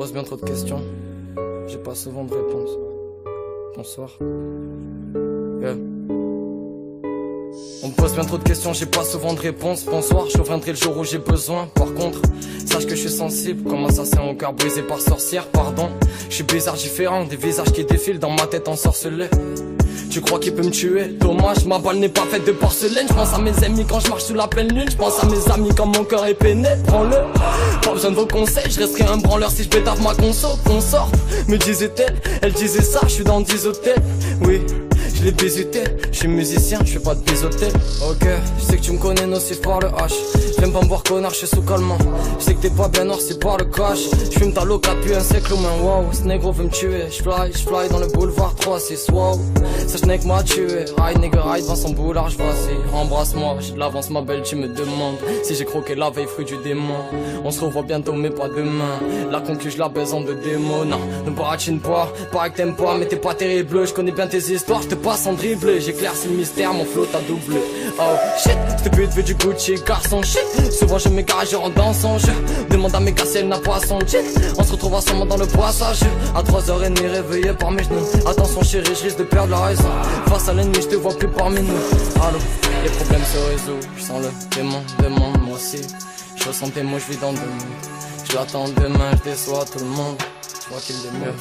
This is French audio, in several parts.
pose bien trop de questions, j'ai pas souvent de réponses. Bonsoir. Yeah. On me pose bien trop de questions, j'ai pas souvent de réponses. Bonsoir, je reviendrai le jour où j'ai besoin. Par contre, sache que je suis sensible comme assassin au cœur brisé par sorcière. Pardon, je suis bizarre, différent, des visages qui défilent dans ma tête ensorcelée. Tu crois qu'il peut me tuer? Dommage, ma balle n'est pas faite de porcelaine. Je pense à mes ennemis quand je marche sous la pleine lune. Je pense à mes amis quand mon cœur est peiné. Prends-le, pas besoin de vos conseils. Je resterai un branleur si je pétave ma console. Qu'on sorte, me disait-elle. Elle disait ça, je suis dans 10 hôtels. Oui, je l'ai bisuté. Je suis musicien, je fais pas de bisotel. Ok, je sais que tu me connais nocif par le H. J'aime pas me voir connard, je suis sous calmant. Je sais que t'es pas bien noir, c'est par le cash. Je fume ta loca puis un sec main. Wow, ce négro veut me tuer. Je fly dans le boulevard 3-6. Wow, ce mec m'a tué. Ride nigga ride dans son boulard, je voici. Embrasse-moi, j'ai de l'avance ma belle, tu me demandes si j'ai croqué la veille fruit du démon. On se revoit bientôt mais pas demain. La conclue je la baise en 2 démos. Non, ne baratine pas, paraît que t'aimes pas mais t'es pas terrible. Je connais bien tes histoires, je te passe en dribble. J'éclaircis le mystère, mon flow t'a doublé. Oh shit, j'te but veux du Gucci, garçon shit. Souvent je m'égare, je rentre dans son jeu. Demande à mes gars si elle n'a pas son jet. On se retrouvera sûrement dans le poissage. À 3h30 réveillé par mes genoux. Attention chérie, je risque de perdre la raison. Face à l'ennemi, je te vois plus parmi nous. Allô, les problèmes se résolvent. Je sens le démon, demande moi aussi. Je ressens tes mots, je vis dans 2 mondes. Je l'attends demain, je déçois tout le monde. Je crois qu'il est mieux.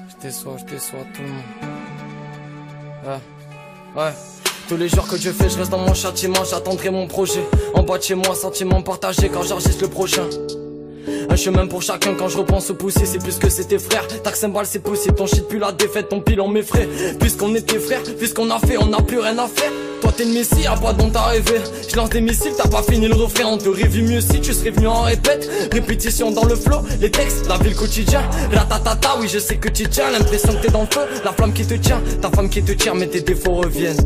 Je déçois tout le monde. Ouais. Tous les jours que Dieu fait, je reste dans mon châtiment. J'attendrai mon projet. En bas de chez moi, sentiment partagé quand j'enregistre le prochain. Un chemin pour chacun quand je repense au poussé. C'est plus que c'était frère. Tac cymbale c'est possible. Ton shit pue la défaite, ton pilon m'effraie. Puisqu'on était frères, puisqu'on a fait, on n'a plus rien à faire. Toi t'es le messie, y'a pas dont t'as rêvé. Je lance des missiles, t'as pas fini le refrain. On t'aurait vu mieux si tu serais venu en répète. Répétition dans le flow, les textes, la vie le quotidien. Ratatata, oui je sais que tu tiens. L'impression que t'es dans le feu, la flamme qui te tient. Ta femme qui te tire mais tes défauts reviennent.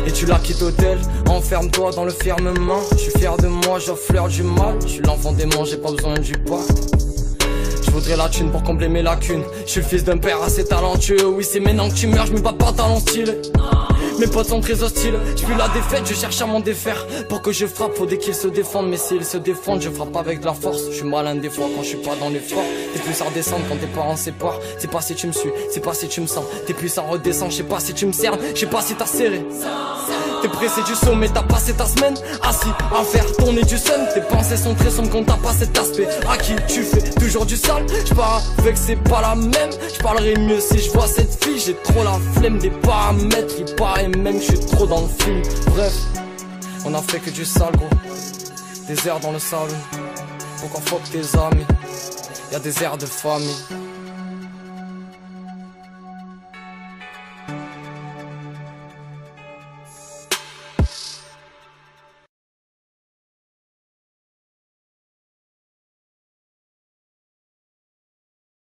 Et tu la quittes hôtel, enferme-toi dans le firmament. Je suis fier de moi, j'offre du mal. Je suis l'enfant démon, j'ai pas besoin du pacte. Je voudrais la thune pour combler mes lacunes. Je suis le fils d'un père assez talentueux. Oui c'est maintenant que tu meurs, je me bats pas talent stylé. Mes potes sont très hostiles, je vis la défaite, je cherche à m'en défaire. Pour que je frappe, faut dès qu'ils se défendent. Mais s'ils se défendent, je frappe avec de la force. Je suis malin des fois quand je suis pas dans l'effort. T'es plus à redescendre quand tes parents séparent. C'est pas si tu me suis, c'est pas si tu me sens. T'es plus à redescendre, je sais pas si tu me cernes. Je sais pas si t'as serré. T'es pressé du sommet, t'as passé ta semaine assis à faire tourner du sun. Tes pensées sont très sombres quand t'as pas cet aspect. À qui tu fais toujours du sale. J'pars avec c'est pas la même. J'parlerai mieux si je vois cette fille. J'ai trop la flemme des paramètres. Il paraît même que je suis trop dans le film. Bref, on a fait que du sale gros. Des airs dans le salon. Pourquoi fuck tes amis? Y'a des airs de famille.